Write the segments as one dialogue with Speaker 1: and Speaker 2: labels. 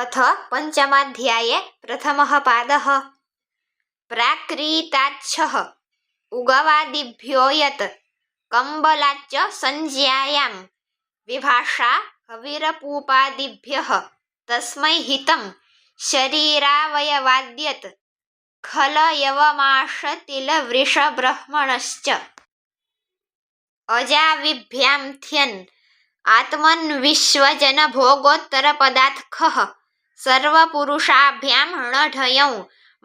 Speaker 1: अथ पञ्चमाध्याये प्रथमः पादः। प्राक्रीताच्छः उगवादिभ्यो यत् कम्बलाच्च संज्ञायां विभाषा हविरपूपादिभ्यः तस्मै हितं शरीरावयवाद्यत् खलयवमाशतिलवृषब्रह्मणश्च अजाविभ्यां थ्यन् आत्मन्विश्वजनभोगोत्तरपदार्थः सर्वपुरुषाभ्यां णढयौ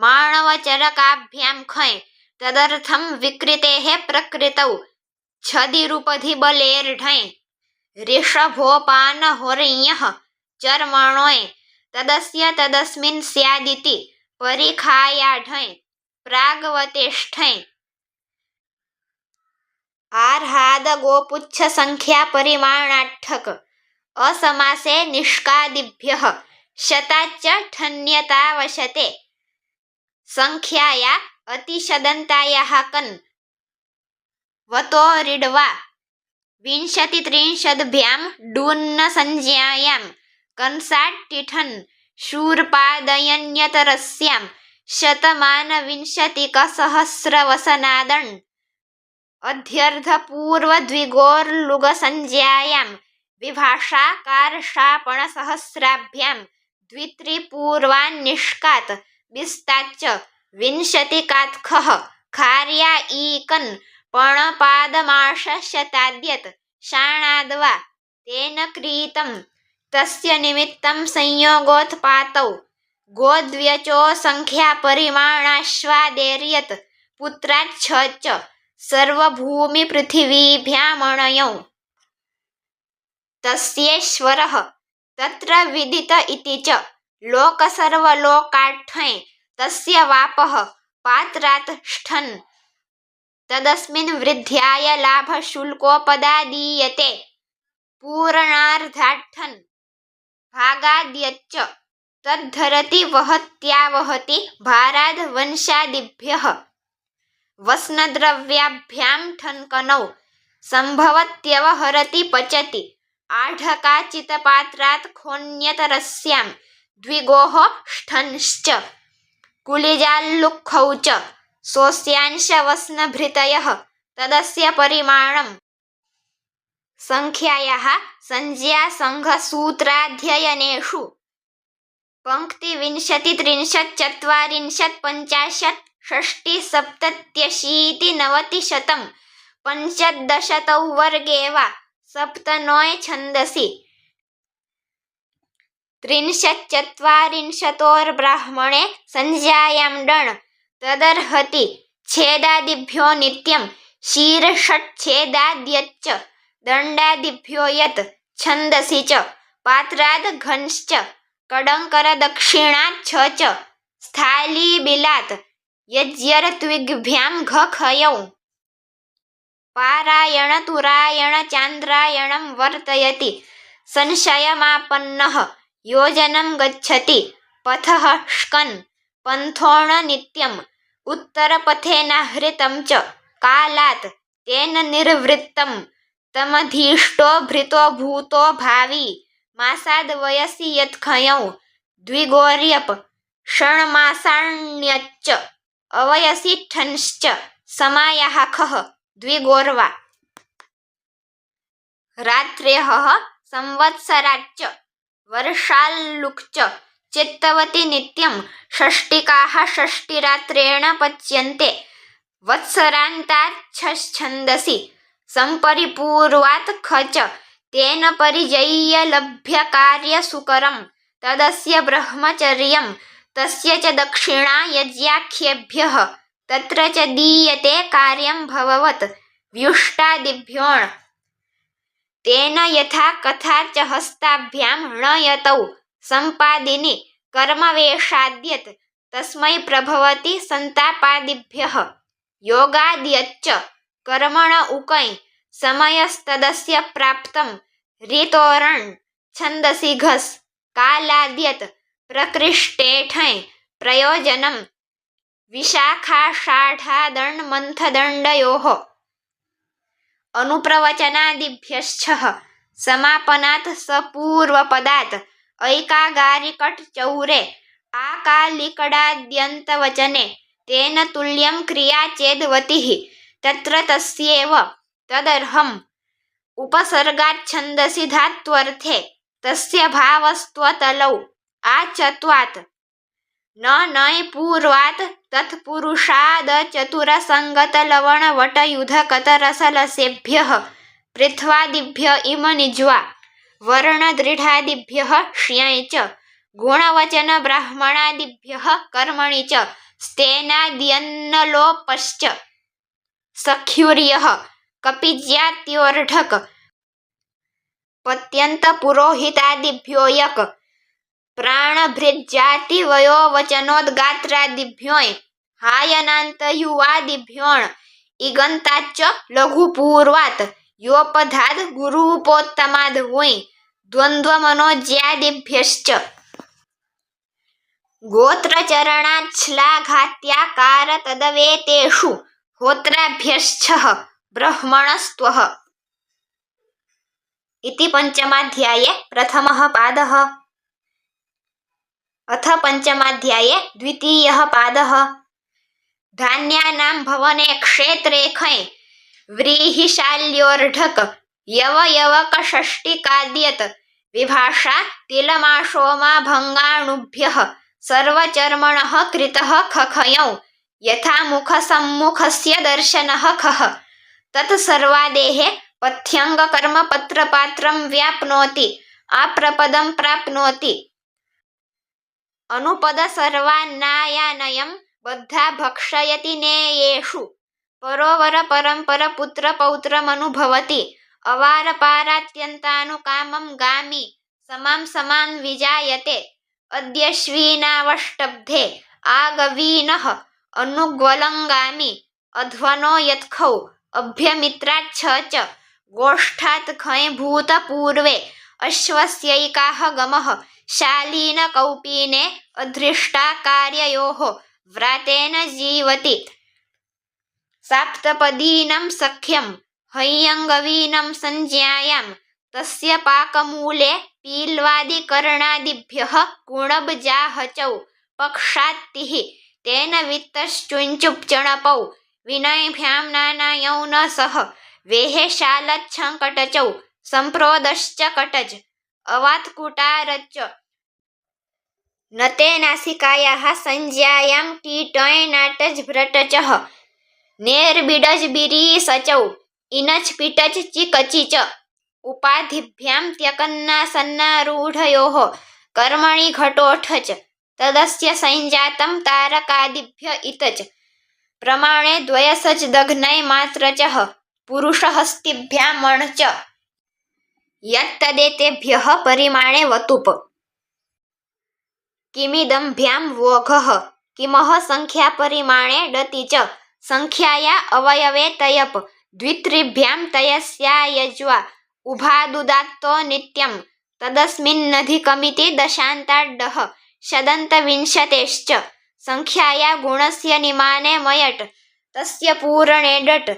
Speaker 1: माणवचरकाभ्यां खञ् तदर्थं विकृतेः प्रकृतौ छदिरुपधिबलेर्ढञ् ऋषभोपानहोर्यः चर्मणोऽ तदस्य तदस्मिन् स्यादिति परिखायाढञ् प्राग्वतेष्ठञ् आर्हादगोपुच्छसंख्यापरिमाणाट्ठक असमासे निष्कादिभ्यः शताच्च ठन्यतावशते संख्याया अतिशदन्तायाः कन् वतोरिड्वा विंशतित्रिंशद्भ्यां डून्नसंज्ञायां कंसाट्टिठन् शूर्पादयन्यतरस्यां शतमानविंशतिकसहस्रवसनादण् अध्यर्धपूर्वद्विगोर्लुगसंज्ञायां विभाषा कार्षापणसहस्राभ्यां द्वित्रिपूर्वान्निष्कात् बिस्ताच्च विंशतिकात्खः खार्या ईकन् पणपादमाशशताद्यत् शाणाद्वा तेन क्रीतं तस्य निमित्तं संयोगोत्पातौ गोद्व्यचो संख्यापरिमाणाश्वादेर्यत् पुत्राच्छ च सर्वभूमिपृथिवीभ्यामणयौ तस्येश्वरः तत्र विदित इति च लोकसर्वलोकाठञ् तस्य वापः पात्रात् ष्ठन् तदस्मिन् वृद्ध्याय लाभशुल्कोपदादीयते पूरणार्धाट्ठन् भागाद्यच्च तद्धरति वहत्यावहति भाराद् वंशादिभ्यः वस्नद्रव्याभ्यां ठन्कनौ सम्भवत्यवहरति पचति आढकाचितपात्रात् खोन्यतरस्यां द्विगोः ष्ठन्श्च कुलिजाल्लुक्खौ च सोऽस्यांशवस्नभृतयः तदस्य परिमाणं संख्यायाः संज्ञासङ्घसूत्राध्ययनेषु पङ्क्तिविंशतित्रिंशच्चत्वारिंशत्पञ्चाशत् षष्टिसप्तत्यशीतिनवतिशतं पञ्चदशतौ वर्गे वा सप्तनोए छन्दसि त्रिंशच्चत्वारिंशतोर्ब्राह्मणे संज्ञायां डण् तदर्हति छेदादिभ्यो नित्यं शीर्षट्छेदाद्यच्च दण्डादिभ्यो यत् छन्दसि च पात्राद् घंश्च कडङ्करदक्षिणाच्छ च स्थालीबिलात् यज्यर्त्विग्भ्यां घखयौ पारायणतुरायणचान्द्रायणं वर्तयति संशयमापन्नः योजनं गच्छति पथः ष्कन् पन्थोण नित्यम् उत्तरपथेनाहृतं च कालात् तेन निर्वृत्तं तमधीष्टो भृतो भूतो भावी मासाद् वयसि यत्खयौ द्विगोर्यप षण्मासाण्यच्च अवयसि ठन्श्च समायाः खः द्विगोर्वा रात्र्यः संवत्सराच्च वर्षाल्लुक्च चित्तवति नित्यं षष्टिकाः षष्टिरात्रेण पच्यन्ते वत्सरान्ताच्छन्दसि सम्परिपूर्वात् ख च तेन परिजय्य लभ्यकार्यसुकरं तदस्य ब्रह्मचर्यं तस्य च दक्षिणा यज्ञाख्येभ्यः तत्र च दीयते कार्यं भववत् व्युष्टादिभ्योऽण् तेन यथा कथा च हस्ताभ्यां णयतौ सम्पादिनि कर्मवेशाद्यत् तस्मै प्रभवति सन्तापादिभ्यः योगाद्यच्च कर्मण उकै समयस्तदस्य प्राप्तं ऋतोरण् छन्दसि घस् कालाद्यत् प्रकृष्टेठञ् प्रयोजनं विशाखाषाढादण्मन्थदण्डयोः अनुप्रवचनादिभ्यश्च समापनात् सपूर्वपदात् ऐकागारिकट् चौरे आकालिकडाद्यन्तवचने तेन तुल्यं क्रिया चेद्वतिः तत्र तस्यैव तदर्हम् उपसर्गाच्छन्दसि धात्वर्थे तस्य भावस्त्वतलौ आचत्वात् न नञ् पूर्वात् तत्पुरुषादचतुरसङ्गतलवणवटयुधकतरसलसेभ्यः पृथ्वादिभ्य इम निज्वा वर्णदृढादिभ्यः श्यञ् च गुणवचनब्राह्मणादिभ्यः कर्मणि च स्तेनाद्यन्नलोपश्च सख्युर्यः कपिज्यात्योर्ढक् पत्यन्तपुरोहितादिभ्यो यक् प्राणभृज्जातिवयोवचनोद्गात्रादिभ्यों हायनान्तयुवादिभ्योण् इगन्ताच्च लघुपूर्वात् योपधाद् गुरूपोत्तमाद् वै द्वन्द्वमनोज्यादिभ्यश्च गोत्रचरणाच्छ्लाघात्याकारतदवेतेषु होत्राभ्यश्चः ब्रह्मणस्त्वः। इति पञ्चमाध्याये प्रथमः पादः। अथ पञ्चमाध्याये द्वितीयः पादः। धान्यानां भवने क्षेत्रे खञ् व्रीहिशाल्योर्ढक् यवयवकषष्टिकाद्यत् विभाषा तिलमाशोमा भङ्गाणुभ्यः सर्वचर्मणः कृतः खखञौ यथा मुखसम्मुखस्य दर्शनः खः तत्सर्वादेः पथ्यङ्गकर्मपत्रपात्रं व्याप्नोति आप्रपदं प्राप्नोति अनुपदसर्वान्नायानयं बद्धा भक्षयति नेयेषु परोवरपरम्परपुत्रपौत्रमनुभवति अवारपारात्यन्तानुकामं गामि समां समां विजायते अद्यश्विनावष्टब्धे आगवीनः अनुग्वलङ्गामि अध्वनो यत्खौ अभ्यमित्राच्छ च गोष्ठात् खञ् भूतपूर्वे अश्वस्यैकाः गमः शालीनकौपीने अधृष्टाकार्ययोः व्रातेन जीवति साप्तपदीनं सख्यं हय्यङ्गवीनं संज्ञायां तस्य पाकमूले पील्वादिकर्णादिभ्यः कुणब्जाहचौ पक्षात्तिः तेन वित्तश्चुञ्चुप्चणपौ विनयभ्यां नानायौ न सह वेहेशालच्छङ्कटचौ सम्प्रोदश्च कटज अवात्कुटारच्च नते नासिकायाः संज्ञायां टीटय् नाटज् भ्रटचः नेर्बिडज् बिरीसचौ इनच् पिटच् चिकचि च उपाधिभ्यां त्यकन्नासन्नारूढयोः कर्मणि घटोठच तदस्य संजातं तारकादिभ्य इतच प्रमाणे द्वयसच दघ्नय मात्रचः पुरुषहस्तिभ्यां मण् च यत्तदेतेभ्यः परिमाणे वतुप किमिदम्भ्यां वोघः किमः संख्यापरिमाणे डति च संख्याया अवयवे तयप द्वित्रिभ्यां तयस्यायज्वा उभादुदात्तो नित्यं तदस्मिन्नधिकमिति दशान्ताड्डः शदन्तविंशतेश्च संख्याया गुणस्य निमाने मयट् तस्य पूरणे डट्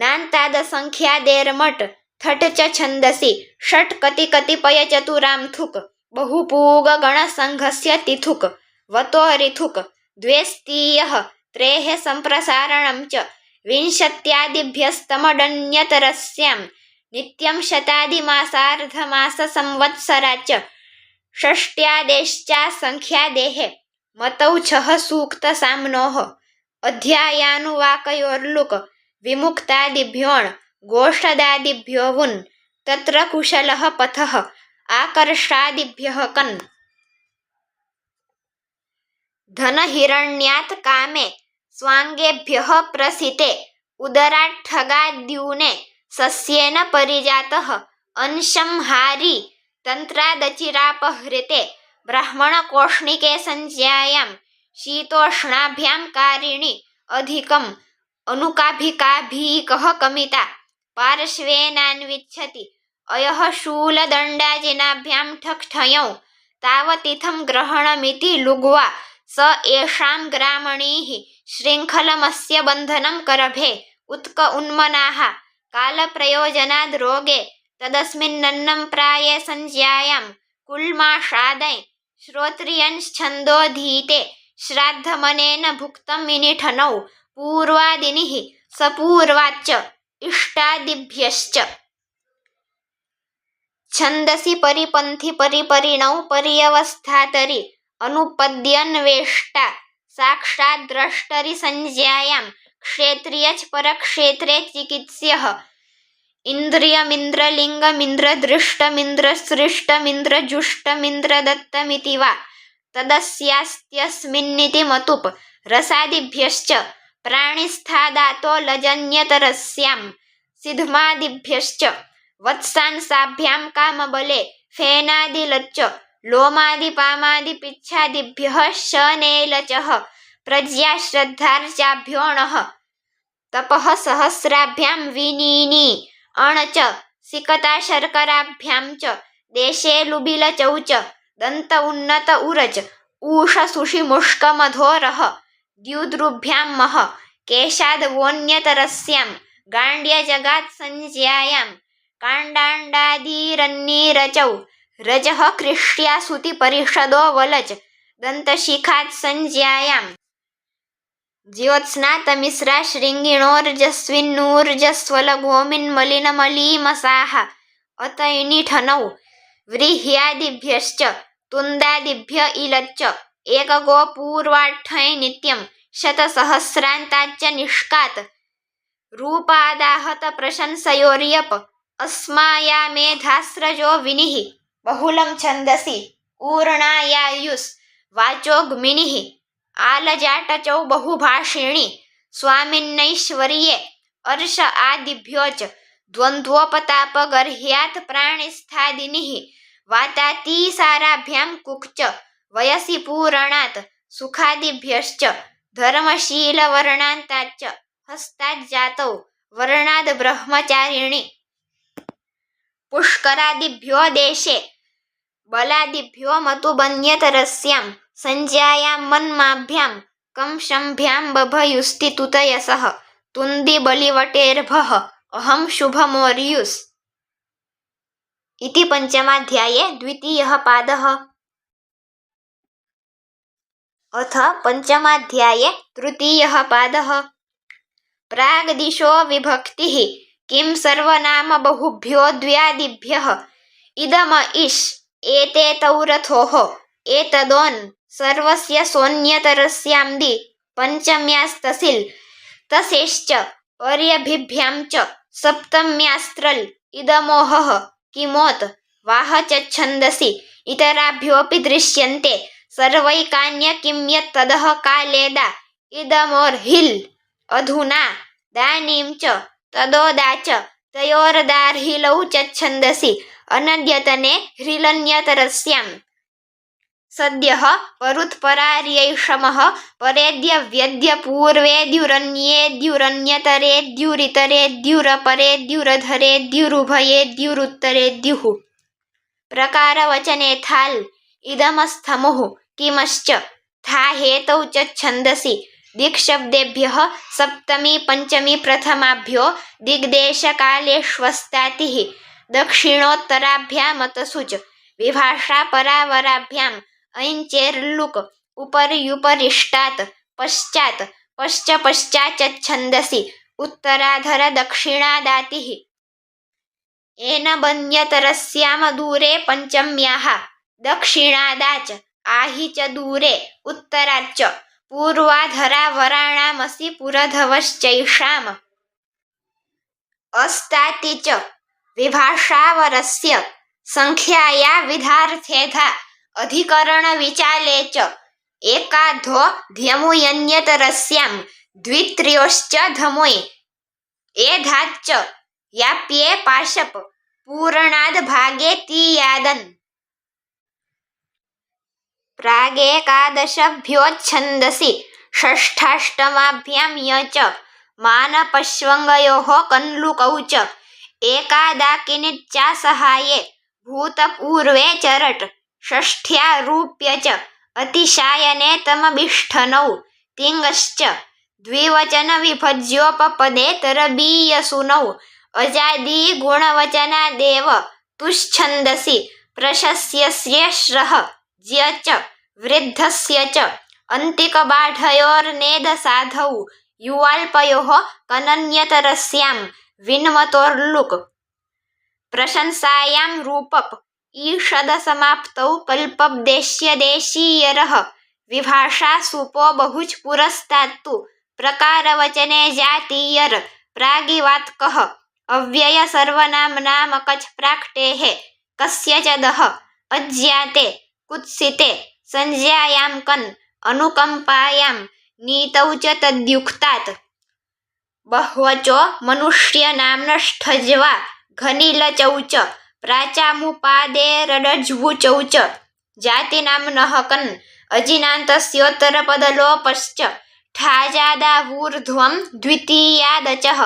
Speaker 1: नान्तादसंख्यादेर्मट् थट् च छन्दसि षट् कतिकतिपयचतुरां थुक् बहुपूगगणसङ्घस्य तिथुक् वतो ऋथुक् द्वेस्तीयः त्रेः सम्प्रसारणं च विंशत्यादिभ्यस्तमडन्यतरस्यां नित्यं शतादिमासार्धमाससंवत्सराच्च षष्ट्यादेश्चासंख्यादेः मतौ छः सूक्तसाम्नोः अध्यायानुवाकयोर्लुक् विमुक्तादिभ्योऽण् गोषदादिभ्यो वुन् तत्र कुशलः पथः आकर्षादिभ्यः कन् धनहिरण्यात् कामे स्वाङ्गेभ्यः प्रसिते उदराट्ठगाद्यूने सस्येन परिजातः अंशंहारी तन्त्रादचिरापहृते ब्राह्मणकोष्णिके संज्ञायां शीतोष्णाभ्यां कारिणि अधिकम् अनुकाभिकाभीकः कमिता पार्श्वेनान्विच्छति अयः शूलदण्डाजिनाभ्यां ठक्ठयौ तावतीथं ग्रहणमिति लुग्वा स एषां ग्रामणीः शृङ्खलमस्य बन्धनं करभे उत्क उन्मनाः कालप्रयोजनाद् रोगे तदस्मिन्नन्नं प्राये संज्ञायां कुल्माषादय श्रोत्रियञ्छन्दोधीते श्राद्धमनेन भुक्तं मिनिठनौ पूर्वादिनिः सपूर्वाच्च इष्टादिभ्यश्च छन्दसि परिपन्थि परिपरिणौ पर्यवस्थातरि अनुपद्यन्वेष्टा साक्षाद्द्रष्टरि संज्ञायां क्षेत्रियच् परक्षेत्रे चिकित्स्यः इन्द्रियमिन्द्रलिङ्गमिन्द्रदृष्टमिन्द्रसृष्टमिन्द्रजुष्टमिन्द्रदत्तमिति वा तदस्यास्त्यस्मिन्निति मतुप रसादिभ्यश्च प्राणिस्थादातो लजन्यतरस्यां सिद्ध्मादिभ्यश्च वत्सांसाभ्यां कामबले फेनादिलच्च लोमादिपामादिपिच्छादिभ्यः शनेलचः प्रज्ञा श्रद्धार्चाभ्योऽणः तपः सहस्राभ्यां विनीनी अणच सिकता शर्कराभ्यां च देशे लुबिलचौ च दन्त उन्नत उरच ऊष सुषिमुष्कमधोरः द्युद्रुभ्यां मह केशाद्वोन्यतरस्यां गाण्ड्यजगात् संज्ञायां काण्डाण्डादीरन्नीरचौ रजः कृष्यासुतिपरिषदो वलच दन्तशिखात् संज्ञायां ज्योत्स्नातमिस्रा शृङ्गिणोर्जस्विन्नूर्जस्वलगोमिन्मलिनमलीमसाः अतैनिठनौ व्रीह्यादिभ्यश्च तुन्दादिभ्य इलच्च एकगो पूर्वाठ्यै नित्यं शतसहस्रान्ताच्च निष्कात् रूपादाहत प्रशंसयोर्यप अस्मायामेधास्रजो विनिः बहुलं छन्दसि ऊर्णायायुस् वाचोग्मिनिः आलजाटचौ बहुभाषिणी स्वामिन्नैश्वर्ये अर्ष आदिभ्योच द्वन्द्वोपतापगर्ह्यात् प्राणिस्थादिनिः वातातीसाराभ्यां कुक्च वयसि पूरणात् सुखादिभ्यश्च धर्मशीलवर्णान्ताच्च हस्ताज्जातौ वर्णाद् ब्रह्मचारिणि पुष्करादिभ्यो देशे बलादिभ्यो मतुबन्यतरस्यां संज्ञायां मन्माभ्यां कंशंभ्यां बभयुस्ति तुतयसः तुन्दिबलिवटेर्भः अहं शुभमोर्युस् इति पञ्चमाध्याये द्वितीयः पादः। अथ पञ्चमाध्याये तृतीयः पादः। प्राग्दिशो विभक्तिः किं सर्वनाम बहुभ्यो द्व्यादिभ्यः इदम इष् एते तौरथोः एतदोन् सर्वस्य सोऽन्यतरस्याम्दि पञ्चम्यास्तसिल् तसेश्च पर्यभिभ्यां च सप्तम्यास्त्रल् इदमोहः किमोत् वाह च छन्दसि इतराभ्योऽपि दृश्यन्ते सर्वैकान्य किं यत्तदः कालेदा इदमोर्हिल् अधुना दानीं च तदोदा च तयोर्दार्हिलौ च छन्दसि अनद्यतने ह्रिलन्यतरस्यां सद्यः परुत्परार्यैषमः परेद्यव्यद्य पूर्वेद्युरन्येद्युरन्यतरेद्युरपरेद्युरधरेद्युरुभयेद्युरुत्तरेद्युः प्रकारवचनेथाल् इदमस्थमुः किमश्च था हेतौ च छन्दसि दिक्शब्देभ्यः सप्तमी पञ्चमी प्रथमाभ्यो दिग्देशकालेष्वस्तातिः दक्षिणोत्तराभ्यामतसु च विभाषा परावराभ्याम् ऐञ्चेर्लुक् उपर्युपरिष्टात् पश्चात् पश्च पश्चाच्च छन्दसि उत्तराधर दक्षिणादातिः येन बन्यतरस्याम दूरे पञ्चम्याः दक्षिणादाच आहि च दूरे उत्तराच्च पूर्वाधरावराणामसि पुरधवश्चैषाम् अस्ताति च विभाषावरस्य संख्याया विधार्थेधा अधिकरणविचाले च एकाधो ध्यमुयन्यतरस्यां द्वित्र्योश्च धमुय एधाच्च याप्ये पाशप पूरणाद् भागे तीयादन् प्रागेकादशभ्योच्छन्दसि षष्ठाष्टमाभ्यां य च मानपश्वङ्गयोः कन्लुकौ च एकादाकिनिच्चासहाये भूतपूर्वे चरट् षष्ठ्या रूप्य च अतिशायने तमभिष्ठनौ तिङ्श्च द्विवचनविभज्योपपदे तरबीयसूनौ अजादि गुणवचनादेव तुश्छन्दसि प्रशस्यस्येश्रः ज्य च वृद्धस्य च अन्तिकबाढयोर्नेदसाधौ युवाल्पयोः कनन्यतरस्यां विन्मतोर्लुक् प्रशंसायां रूपप ईषदसमाप्तौ कल्पब्देश्यदेशीयरः विभाषा सुपो बहुच पुरस्तात्तु प्रकारवचने जातीयर प्रागिवात्कः अव्यय सर्वनाम्नामकच् प्राक्टेः कस्यचदः अज्ञाते कुत्सिते संज्ञायां कन् अनुकंपायां नीतौ च तद्युक्तात् बह्वचो मनुष्यनाम्नष्ठज्वा घनिलचौ च प्राचामुपादेरडज्वुचौ च जातिनाम्नः कन् अजिनान्तस्योत्तरपदलोपश्च ठाजादावूर्ध्वं द्वितीयादचः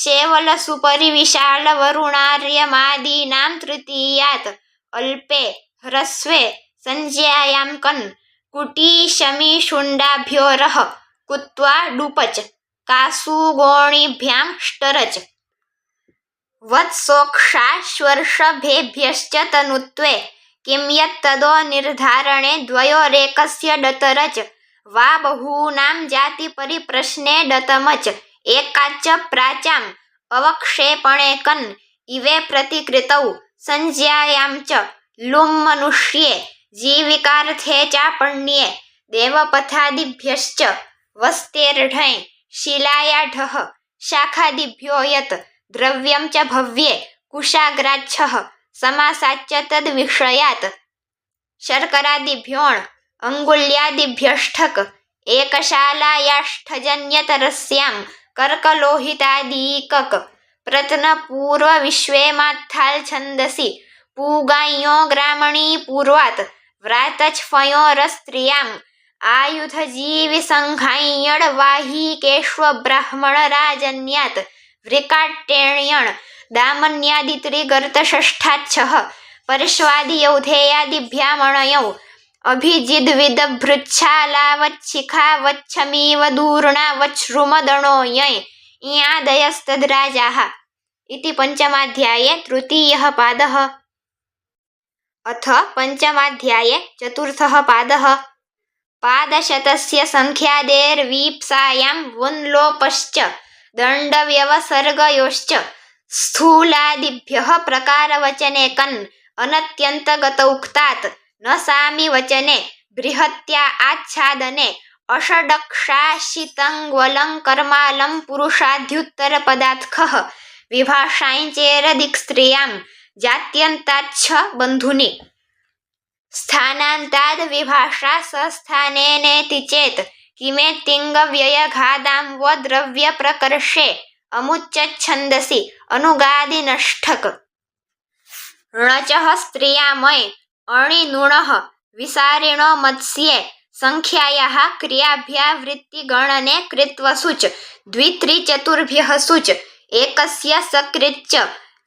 Speaker 1: शेवलसुपरिविशालवरुणार्यमादीनां तृतीयात् अल्पे ह्रस्वे संज्ञायां कन् कुटीशमीशुण्डाभ्योरः कुत्वा डुपच कासुगोणीभ्यां ष्टरच वत्सोक्षाश्वर्षभेभ्यश्च तनुत्वे किं यत्तदो निर्धारणे द्वयोरेकस्य डतरच वा बहूनां जातिपरिप्रश्ने डतमच एकाच्च प्राचाम् अवक्षेपणे कन् इवे प्रतिकृतौ संज्ञायां च लुम् मनुष्ये जीविकार्थे चापण्ये देवपथादिभ्यश्च वस्तेर्ढञ् शिलायाढः शाखादिभ्यो यत् द्रव्यं च भव्ये कुशाग्राच्छः समासाच्च तद्विषयात् शर्करादिभ्योऽण् अङ्गुल्यादिभ्यष्ठक एकशालायाष्ठजन्यतरस्यां कर्कलोहितादीकक प्रत्नपूर्वविश्वेमात्थाल् छन्दसि पूगाञ्यो ग्रामणी पूर्वात् व्रातच्छ्वयोरस्त्रियाम् आयुधजीविसङ्घाञ्यड्वाहीकेष्वब्राह्मणराजन्यात् वृकाट्टेण्यण् दामन्यादित्रिगर्तषष्ठाच्छः परश्वादियौधेयादिभ्यामणयौ अभिजिद्विदभृच्छालावच्छिखावच्छमीव दूर्णावच्छ्रुमदणो यञ् इयादयस्तद्राजाः इति पञ्चमाध्याये तृतीयः पादः। अथ पञ्चमाध्याये चतुर्थः पादः। पादशतस्य संख्यादेर्वीप्सायां वुन्लोपश्च दण्डव्यवसर्गयोश्च स्थूलादिभ्यः प्रकारवचने कन् अनत्यन्तगतौक्तात् न सामिवचने बृहत्या आच्छादने अषडक्षाशितङ्वलङ्कर्मालं पुरुषाद्युत्तरपदात्खः विभाषाञ्चेरदिक्स्त्रियां जात्यन्ताच्छ बन्धुनि स्थानान्ताद् विभाषा सस्थानेनेति चेत् किमेतिङ्गव्ययघादां वो द्रव्यप्रकर्षे अमुच्यच्छन्दसि अनुगादिनष्ठक णचः स्त्रियामये अणिनुणः विसारिणो मत्स्ये संख्यायाः क्रियाभ्यावृत्तिगणने कृत्वसुच द्वित्रिचतुर्भ्यः सुच एकस्य सकृच्च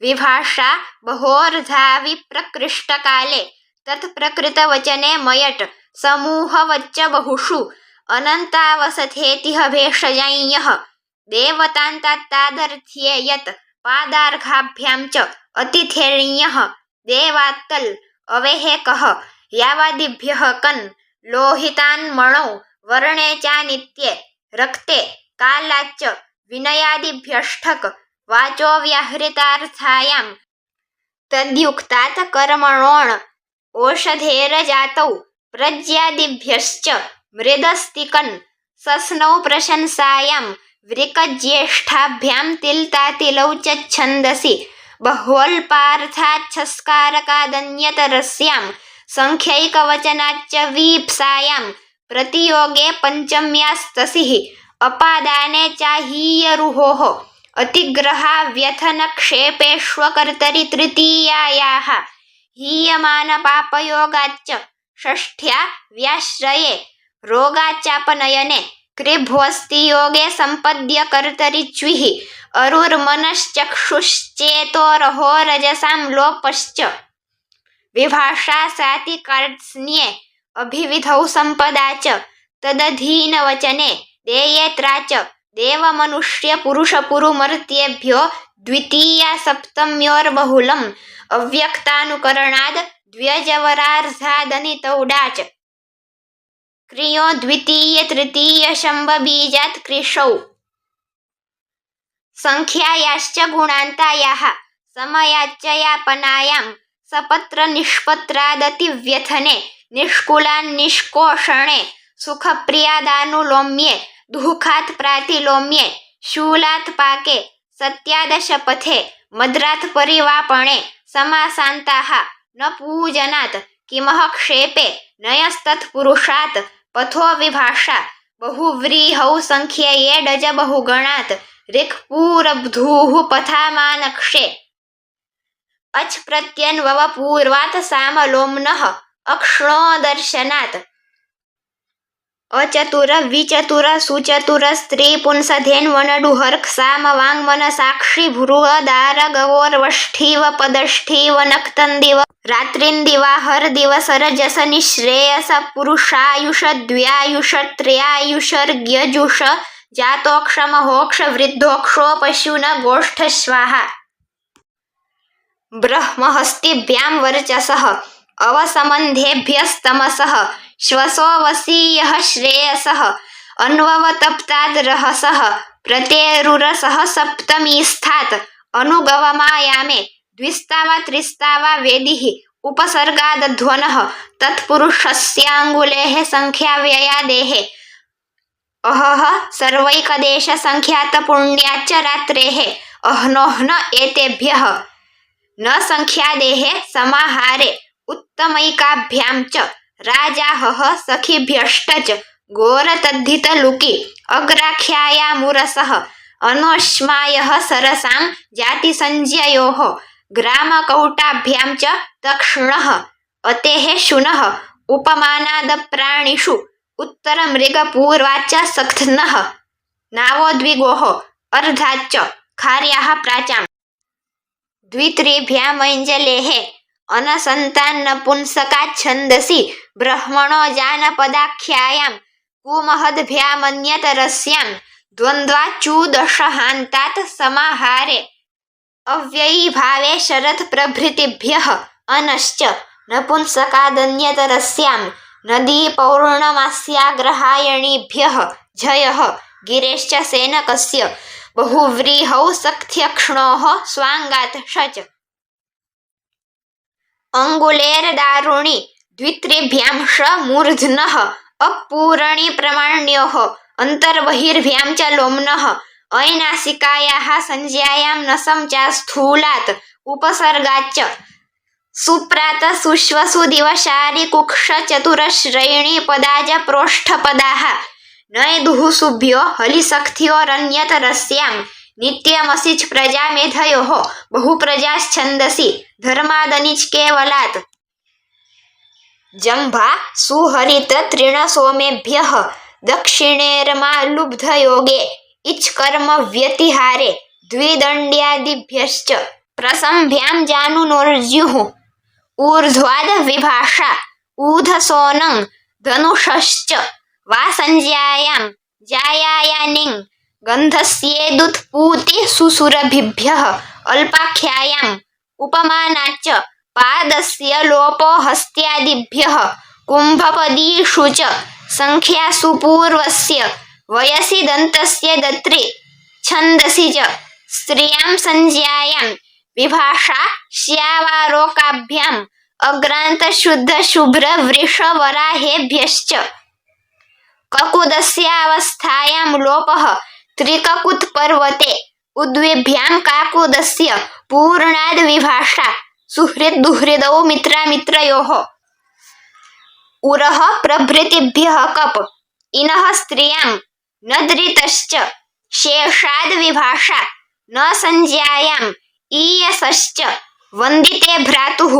Speaker 1: विभाषा बहोर्धाविप्रकृष्टकाले तत्प्रकृतवचने मयट् समूहवच्च बहुषु अनन्तावसथेतिह भेषजाञ्यः देवतान्तादार्थ्ये यत् पादार्घाभ्यां च अतिथेर्यः देवात्तल् अवेहेकः यावादिभ्यः कन् लोहितान्मणौ वर्णे चानित्ये रक्ते कालाच्च विनयादिभ्यष्ठक वाचो व्याहृतार्थायां तद्युक्तात् कर्मणोण् ओषधेरजातौ प्रज्यादिभ्यश्च मृदस्तिकन् सस्नौ प्रशंसायां वृकज्येष्ठाभ्यां तिल्तातिलौ च छन्दसि बह्वल्पार्थाच्छस्कारकादन्यतरस्यां संख्यैकवचनाच्च वीप्सायां प्रतियोगे पञ्चम्यास्तसिः अपादाने चाहीयरुहोः अतिग्रहाव्यथनक्षेपेष्वकर्तरि तृतीयायाः हीयमानपापयोगाच्च षष्ठ्या व्याश्रये रोगाच्चापनयने कृभ्वस्तियोगे सम्पद्य कर्तरि च्विः अरुर्मनश्चक्षुश्चेतोरहो रजसां लोपश्च विभाषा सातिकार्त्स्न्ये अभिविधौ सम्पदा च तदधीनवचने देयेत्रा च देवमनुष्यपुरुषपुरुमर्त्येभ्यो द्वितीया सप्तम्योर्बहुलम् अव्यक्तानुकरणाद् द्व्यजवरार्धादनितौडाच क्रियो द्वितीय तृतीय शम्बबीजात् कृषौ संख्यायाश्च गुणान्तायाः समयाच्च यापनायां सपत्र निष्पत्रादतिव्यथने निष्कुलान्निष्कोषणे सुखप्रियादानुलोम्ये दुःखात् प्रातिलोम्ये शूलात् पाके सत्यादशपथे मद्रात् परिवापणे समासान्ताः न पूजनात् किमः क्षेपे नयस्तत्पुरुषात् पथो विभाषा बहुव्रीहौ संख्यये डज बहुगणात् ऋक्पूरब्धूः पथामानक्षे अच् प्रत्यन्वव पूर्वात् सामलोम्नः अक्ष्णो दर्शनात् अचतुर विचतुर सुचतुर स्त्री पुंसधेन्वनडुहर्क सामवाङ्मन साक्षी भ्रुवदार गवोर्वष्ठीव पदष्ठीव नक्तन्दिव रात्रिन्दिवाहर दिवसरजस निःश्रेयस पुरुषायुष द्व्यायुष त्रयायुषर्ग्यजुष जातोक्षमहोक्ष वृद्धोक्षो पशुन गोष्ठ स्वाहा ब्रह्महस्तिभ्यां वर्चसः अवसमन्धेभ्यस्तमसः श्वसो वसीयः श्रेयसः अन्ववतप्ताद्रहसः प्रतेरुरसः सप्तमीस्थात् अनुगवमायामे द्विस्तावा त्रिस्तावा वेदिः उपसर्गादध्वनः तत्पुरुषस्याङ्गुलेः संख्याव्ययादेः अहः सर्वैकदेश संख्यातपुण्याच्च रात्रेः अह्नोह्न एतेभ्यः न संख्यादेः समाहारे उत्तमैकाभ्यां च राजाहः सखिभ्यष्टच घोरतद्धितलुकि अग्राख्यायामुरसः अनोष्मायः सरसां जातिसंज्ञयोः ग्रामकौटाभ्यां च तक्ष्णः अतेः शुनः उपमानादप्राणिषु उत्तरमृगपूर्वाच्च सख्नः नावोद्विगोः अर्धाच्च खार्याः प्राचाम् द्वित्रिभ्यामञ्जलेः अनसन्तान्नपुंसकाच्छन्दसि ब्रह्मणो जानपदाख्यायां कुमहद्भ्यामन्यतरस्यां द्वन्द्वाच्चूदशहान्तात् समाहारे अव्ययीभावे शरत्प्रभृतिभ्यः अनश्च नपुंसकादन्यतरस्यां नदीपौर्णमास्याग्रहायणीभ्यः झयः गिरेश्च सेनकस्य बहुव्रीहौ सख्यक्ष्णोः स्वाङ्गात् षच अङ्गुलेर्दारुणि द्वित्रिभ्यां ष मूर्ध्नः अपूरणि प्रमाण्योः अन्तर्बहिर्भ्यां च लोम्नः ऐनासिकायाः संज्ञायां नसं च स्थूलात् उपसर्गाच्च सुप्रात सुश्वसु दिवशारि कुक्ष चतुरश्रयिणी पदाज प्रोष्ठपदाः नयदुः सुभ्यो हलिसख्योरन्यतरस्यां नित्यमसिच प्रजामेधयोः बहुप्रजाश्छन्दसि धर्मादनिच केवलात् जम्भा सुहरित तृणसोमेभ्यः दक्षिणेर्मालुब्धयोगे इच्कर्म व्यतिहारे द्विदण्ड्यादिभ्यश्च प्रसम्भ्यां जानुनोर्जुः ऊर्ध्वाद विभाषा ऊधसोनं धनुषश्च वा संज्ञायां जायायानिं गन्धस्येदुत्पूति सुसुरभिभ्यः अल्पाख्यायाम् उपमानाच्च पादस्य लोपो हस्त्यादिभ्यः कुम्भपदीषु च संख्यासु पूर्वस्य वयसि दन्तस्य दत्रि छन्दसि च स्त्रियां संज्ञायां विभाषा श्यावारोकाभ्याम् अग्रान्तशुद्धशुभ्रवृषवराहेभ्यश्च ककुदस्यावस्थायां लोपः त्रिककुत्पर्वते उद्विभ्यां काकुदस्य पूर्णाद् विभाषा सुहृद्दुहृदौ मित्रामित्रयोः उरः प्रभृतिभ्यः कप इनः स्त्रियां नद्रितश्च शेषाद् विभाषा न संज्ञायां ईयसश्च वन्दिते भ्रातुः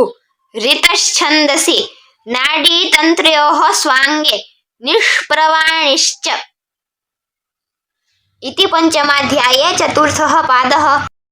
Speaker 1: ऋतश्छन्दसि नाडीतन्त्रयोः स्वाङ्गे निष्प्रवाणिश्च इति पंचमाध्याये चतुर्थः पादः।